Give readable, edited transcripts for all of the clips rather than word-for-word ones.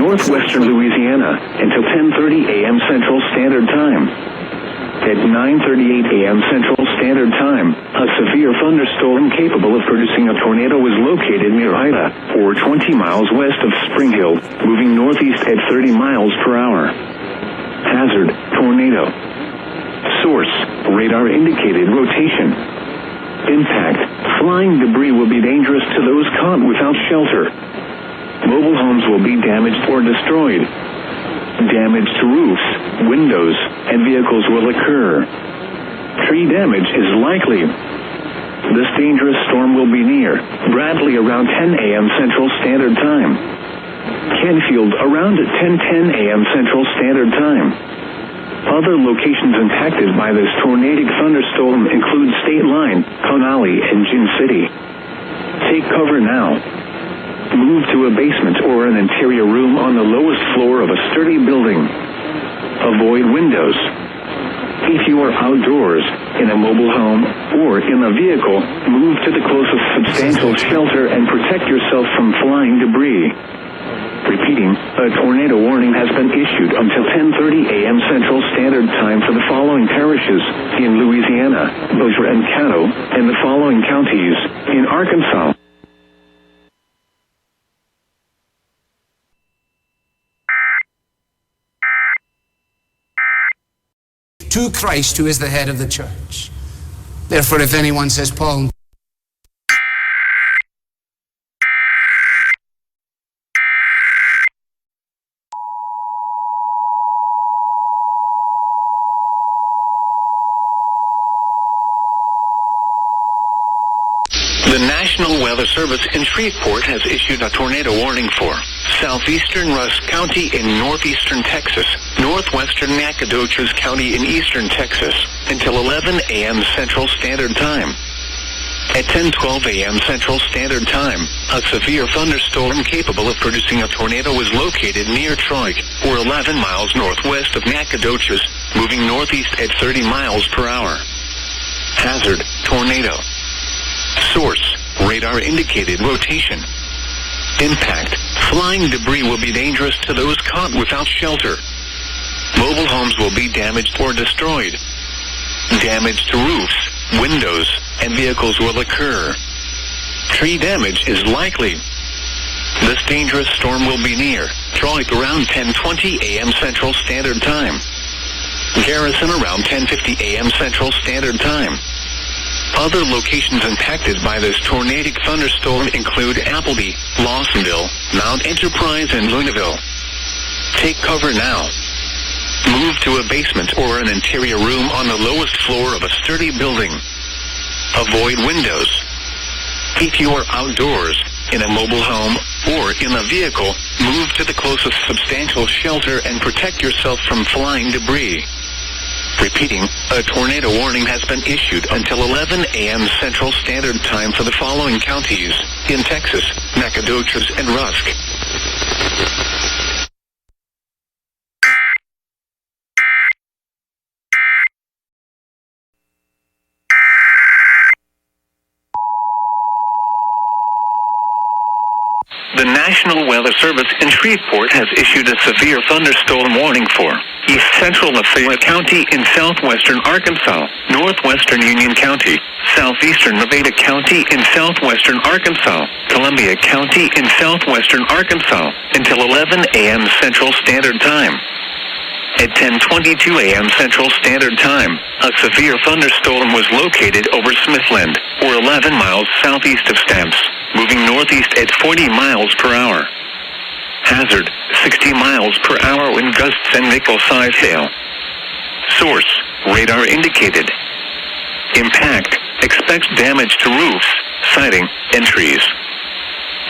northwestern Louisiana until 10:30 a.m. Central Standard Time. At 9:38 a.m. Central Standard Time, a severe thunderstorm capable of producing a tornado was located near Ida, or 20 miles west of Spring Hill, moving northeast at 30 miles per hour. Hazard, tornado. Source, radar indicated rotation. Impact, flying debris will be dangerous to those caught without shelter. Mobile homes will be damaged or destroyed. Damage to roofs, windows, and vehicles will occur. Tree damage is likely. This dangerous storm will be near Bradley around 10 a.m. Central Standard Time. Kenfield around 10:10 a.m. Central Standard Time. Other locations impacted by this tornadic thunderstorm include State Line, Conolly, and Gin City. Take cover now. Move to a basement or an interior room on the lowest floor of a sturdy building. Avoid windows. If you are outdoors, in a mobile home, or in a vehicle, move to the closest substantial shelter and protect yourself from flying debris. Repeating, a tornado warning has been issued until 10:30 a.m. Central Standard Time for the following parishes in Louisiana, Bossier and Caddo, and the following counties in Arkansas. To Christ, who is the head of the church. Therefore, if anyone says, Paul, the National Weather Service in Shreveport has issued a tornado warning for southeastern Rusk County in northeastern Texas, northwestern Nacogdoches County in eastern Texas, until 11 a.m. Central Standard Time. At 10:12 a.m. Central Standard Time, a severe thunderstorm capable of producing a tornado was located near Troy, or 11 miles northwest of Nacogdoches, moving northeast at 30 miles per hour. Hazard, tornado. Source, radar indicated rotation. Impact, flying debris will be dangerous to those caught without shelter. Mobile homes will be damaged or destroyed. Damage to roofs, windows, and vehicles will occur. Tree damage is likely. This dangerous storm will be near Troy around 10:20 a.m. Central Standard Time. Garrison around 10:50 a.m. Central Standard Time. Other locations impacted by this tornadic thunderstorm include Appleby, Lawsonville, Mount Enterprise, and Luneville. Take cover now. Move to a basement or an interior room on the lowest floor of a sturdy building. Avoid windows. If you are outdoors, in a mobile home, or in a vehicle, move to the closest substantial shelter and protect yourself from flying debris. Repeating, a tornado warning has been issued until 11 a.m. Central Standard Time for the following counties in Texas, Nacogdoches, and Rusk. The National Weather Service in Shreveport has issued a severe thunderstorm warning for east central Lafayette County in southwestern Arkansas, northwestern Union County, southeastern Nevada County in southwestern Arkansas, Columbia County in southwestern Arkansas, until 11 a.m. Central Standard Time. At 10:22 a.m. Central Standard Time, a severe thunderstorm was located over Smithland, or 11 miles southeast of Stamps, moving northeast at 40 miles per hour. Hazard, 60 miles per hour wind gusts and nickel-size hail. Source, radar indicated. Impact, expect damage to roofs, siding, and trees.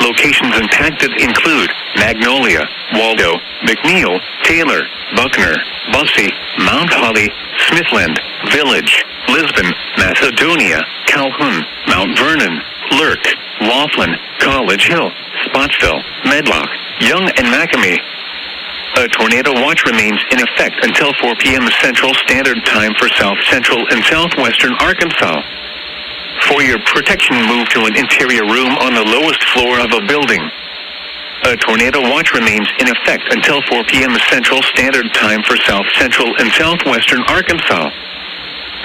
Locations impacted include Magnolia, Waldo, McNeil, Taylor, Buckner, Bussey, Mount Holly, Smithland, Village, Lisbon, Macedonia, Calhoun, Mount Vernon, Lurk, Laughlin, College Hill, Spotsville, Medlock, Young, and Macomb. A tornado watch remains in effect until 4 p.m. Central Standard Time for South Central and Southwestern Arkansas. For your protection, move to an interior room on the lowest floor of a building. A tornado watch remains in effect until 4 p.m. Central Standard Time for South Central and Southwestern Arkansas.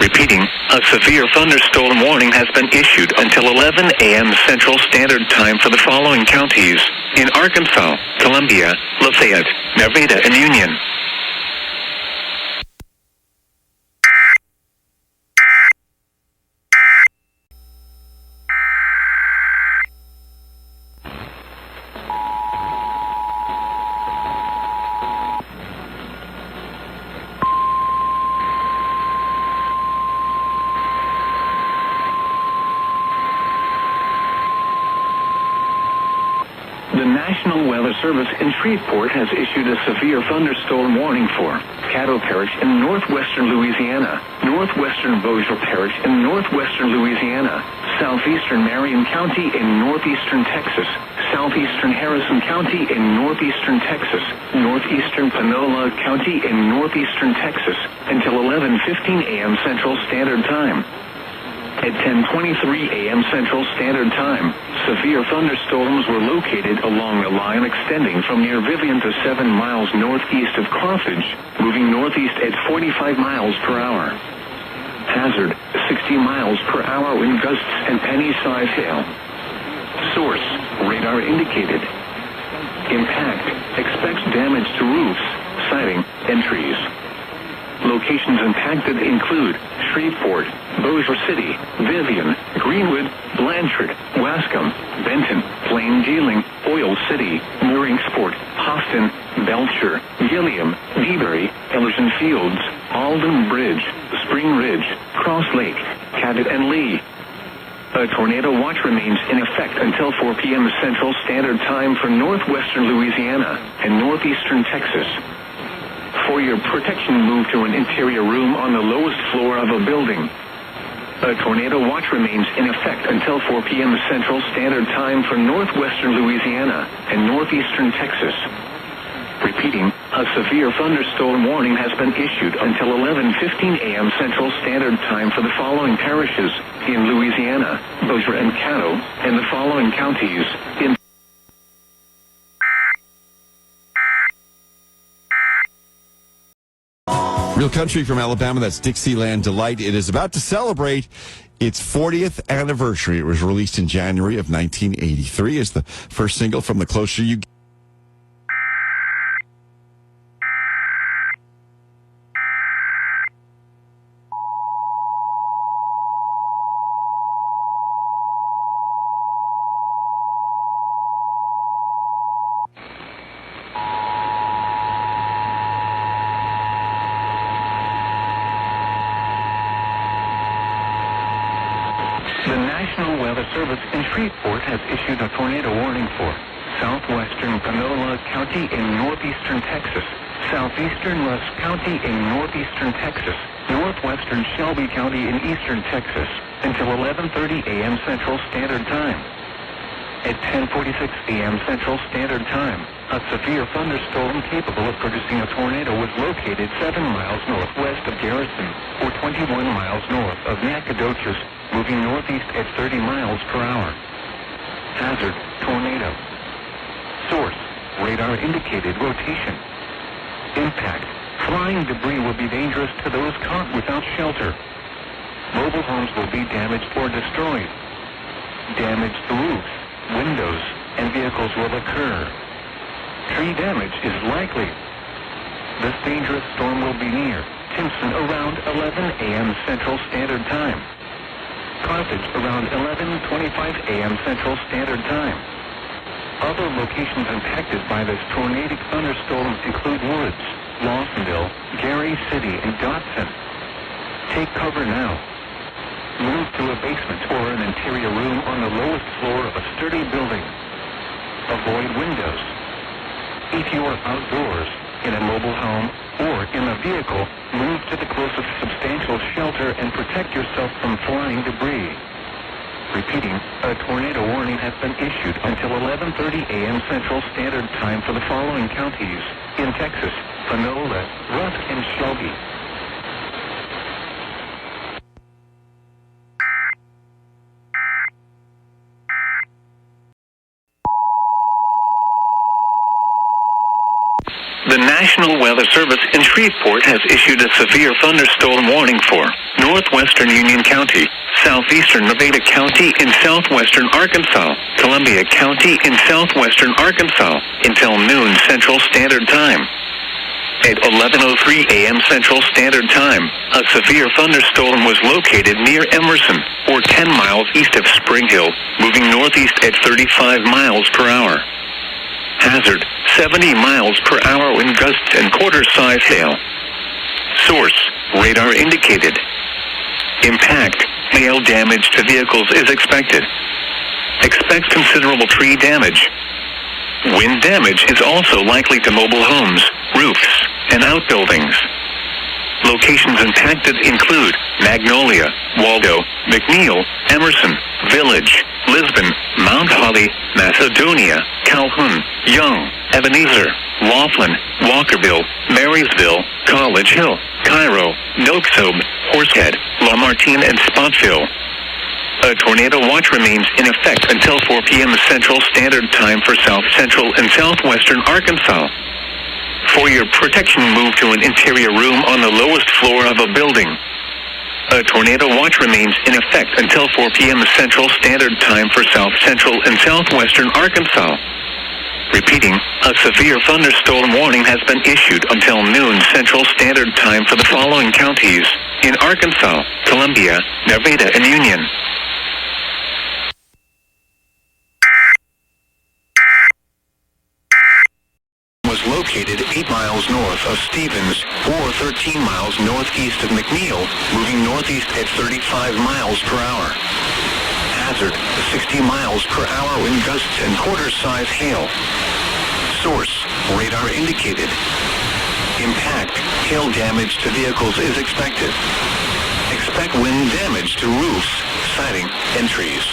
Repeating, a severe thunderstorm warning has been issued until 11 a.m. Central Standard Time for the following counties in Arkansas: Columbia, Lafayette, Nevada, and Union. The National Weather Service in Shreveport has issued a severe thunderstorm warning for Caddo Parish in northwestern Louisiana, northwestern Bossier Parish in northwestern Louisiana, southeastern Marion County in northeastern Texas, southeastern Harrison County in northeastern Texas, northeastern Panola County in northeastern Texas, until 11:15 a.m. Central Standard Time. At 10:23 a.m. Central Standard Time, severe thunderstorms were located along a line extending from near Vivian to 7 miles northeast of Carthage, moving northeast at 45 miles per hour. Hazard, 60 miles per hour wind gusts and penny-size hail. Source, radar indicated. Impact, expects damage to roofs, siding, and trees. Locations impacted include Shreveport, Bossier City, Vivian, Greenwood, Blanchard, Wascom, Benton, Plain Dealing, Oil City, Mooringsport, Austin, Belcher, Gilliam, Dewberry, Ellerson Fields, Alden Bridge, Spring Ridge, Cross Lake, Cabot, and Lee. A tornado watch remains in effect until 4 p.m. Central Standard Time for northwestern Louisiana and northeastern Texas. For your protection, move to an interior room on the lowest floor of a building. A tornado watch remains in effect until 4 p.m. Central Standard Time for northwestern Louisiana and northeastern Texas. Repeating, a severe thunderstorm warning has been issued until 11:15 a.m. Central Standard Time for the following parishes in Louisiana, Bossier and Caddo, and the following counties in Real country from Alabama, that's Dixieland Delight. It is about to celebrate its 40th anniversary. It was released in January of 1983 as the first single from The Closer You Get. The National Weather Service in Shreveport has issued a tornado warning for southwestern Panola County in northeastern Texas, southeastern Rusk County in northeastern Texas, northwestern Shelby County in eastern Texas, until 11:30 a.m. Central Standard Time. At 10:46 a.m. Central Standard Time, a severe thunderstorm capable of producing a tornado was located 7 miles northwest of Garrison, or 21 miles north of Nacogdoches, moving northeast at 30 miles per hour. Hazard, tornado. Source, radar indicated rotation. Impact, flying debris will be dangerous to those caught without shelter. Mobile homes will be damaged or destroyed. Damage to roofs, windows, and vehicles will occur. Tree damage is likely. This dangerous storm will be near Timpson around 11 a.m. Central Standard Time. Carthage around 11:25 a.m. Central Standard Time. Other locations impacted by this tornadic thunderstorm include Woods, Lawsonville, Gary City, and Dotson. Take cover now. Move to a basement or an interior room on the lowest floor of a sturdy building. Avoid windows. If you are outdoors, in a mobile home, or in a vehicle, move to the closest substantial shelter and protect yourself from flying debris. Repeating, a tornado warning has been issued until 11:30 a.m. Central Standard Time for the following counties in Texas: Panola, Rusk, and Shelby. The National Weather Service in Shreveport has issued a severe thunderstorm warning for northwestern Union County, southeastern Nevada County in southwestern Arkansas, Columbia County in southwestern Arkansas until noon Central Standard Time. At 11:03 a.m. Central Standard Time, a severe thunderstorm was located near Emerson, or 10 miles east of Spring Hill, moving northeast at 35 miles per hour. Hazard, 70 miles per hour wind gusts and quarter-size hail. Source, radar indicated. Impact, hail damage to vehicles is expected. Expect considerable tree damage. Wind damage is also likely to mobile homes, roofs, and outbuildings. Locations impacted include Magnolia, Waldo, McNeil, Emerson, Village, Lisbon, Mount Holly, Macedonia, Calhoun, Young, Ebenezer, Laughlin, Walkerville, Marysville, College Hill, Cairo, Noxob, Horsehead, Lamartine, and Spotsville. A tornado watch remains in effect until 4 p.m. Central Standard Time for South Central and Southwestern Arkansas. For your protection, move to an interior room on the lowest floor of a building. A tornado watch remains in effect until 4 p.m. Central Standard Time for South Central and Southwestern Arkansas. Repeating, a severe thunderstorm warning has been issued until noon Central Standard Time for the following counties in Arkansas, Columbia, Nevada, and Union. Was located 8 miles north of Stevens, or 13 miles northeast of McNeil, moving northeast at 35 miles per hour. Hazard, 60 miles per hour wind gusts and quarter-size hail. Source, radar indicated. Impact, hail damage to vehicles is expected. Expect wind damage to roofs, siding, and trees.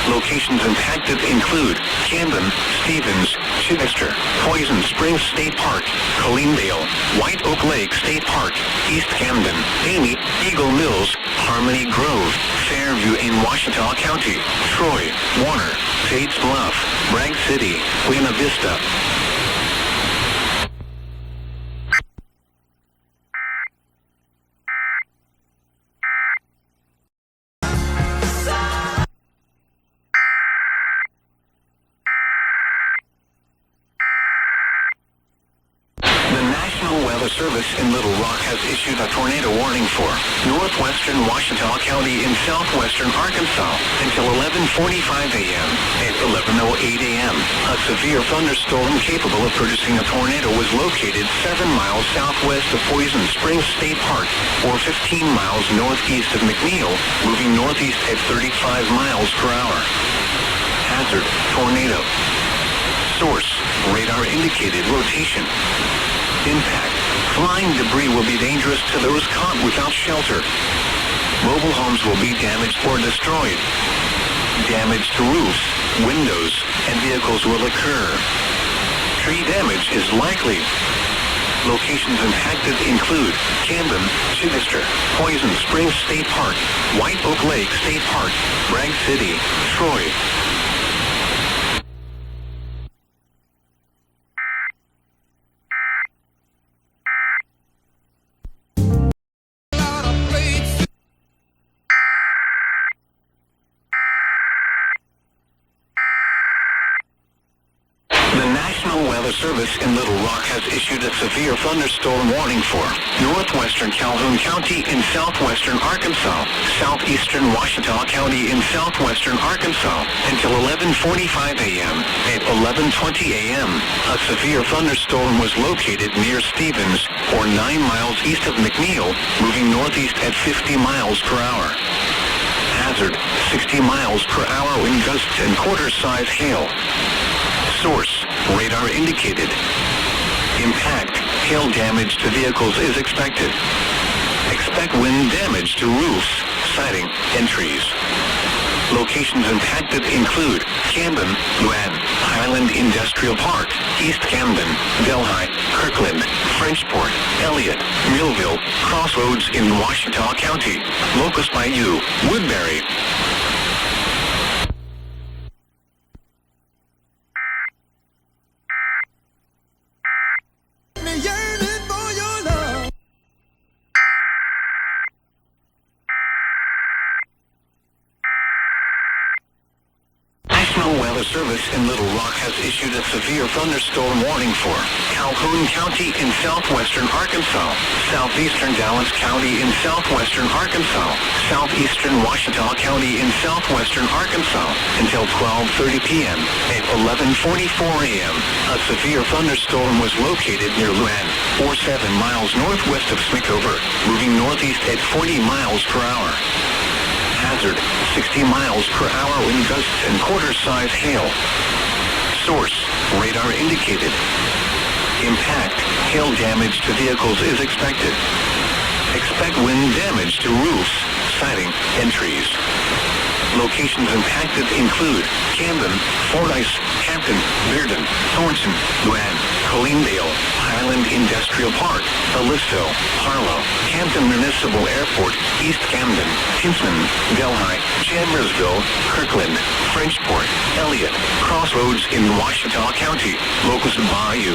Locations impacted include Camden, Stevens, Chichester, Poison Springs State Park, Colleenville, White Oak Lake State Park, East Camden, Amy, Eagle Mills, Harmony Grove, Fairview in Ouachita County, Troy, Warner, Tates Bluff, Bragg City, Buena Vista. Service in Little Rock has issued a tornado warning for northwestern Ouachita County in southwestern Arkansas until 11:45 a.m. At 11:08 a.m., a severe thunderstorm capable of producing a tornado was located 7 miles southwest of Poison Springs State Park, or 15 miles northeast of McNeil, moving northeast at 35 miles per hour. Hazard, tornado. Source, radar indicated rotation. Impact, flying debris will be dangerous to those caught without shelter. Mobile homes will be damaged or destroyed. Damage to roofs, windows, and vehicles will occur. Tree damage is likely. Locations impacted include Camden, Chichester, Poison Springs State Park, White Oak Lake State Park, Bragg City, Troy. Service in Little Rock has issued a severe thunderstorm warning for northwestern Calhoun County in southwestern Arkansas, southeastern Ouachita County in southwestern Arkansas until 11:45 a.m. At 11:20 a.m., a severe thunderstorm was located near Stevens, or 9 miles east of McNeil, moving northeast at 50 miles per hour. Hazard, 60 miles per hour wind gusts and quarter-size hail. Source, radar indicated. Impact, hail damage to vehicles is expected. Expect wind damage to roofs, siding, and trees. Locations impacted include Camden, Luann, Highland Industrial Park, East Camden, Delhi, Kirkland, Frenchport, Elliott, Millville, Crossroads in Ouachita County, Locust Bayou, Woodbury. and Little Rock has issued a severe thunderstorm warning for Calhoun County in southwestern Arkansas, southeastern Dallas County in southwestern Arkansas, southeastern Ouachita County in southwestern Arkansas until 12:30 p.m. At 11:44 a.m., a severe thunderstorm was located near Luann, 7 miles northwest of Smikover, moving northeast at 40 miles per hour. Hazard, 60 miles per hour wind gusts and quarter-size hail. Source, radar indicated. Impact, hail damage to vehicles is expected. Expect wind damage to roofs, siding, and trees. Locations impacted include Camden, Fordyce, Hampton, Bearden, Thornton, Luann, Coleendale, Highland Industrial Park, Alisto, Harlow, Hampton Municipal Airport, East Camden, Kinsman, Delhi, Chambersville, Kirkland, Frenchport, Elliott, Crossroads in Ouachita County, Locust Bayou.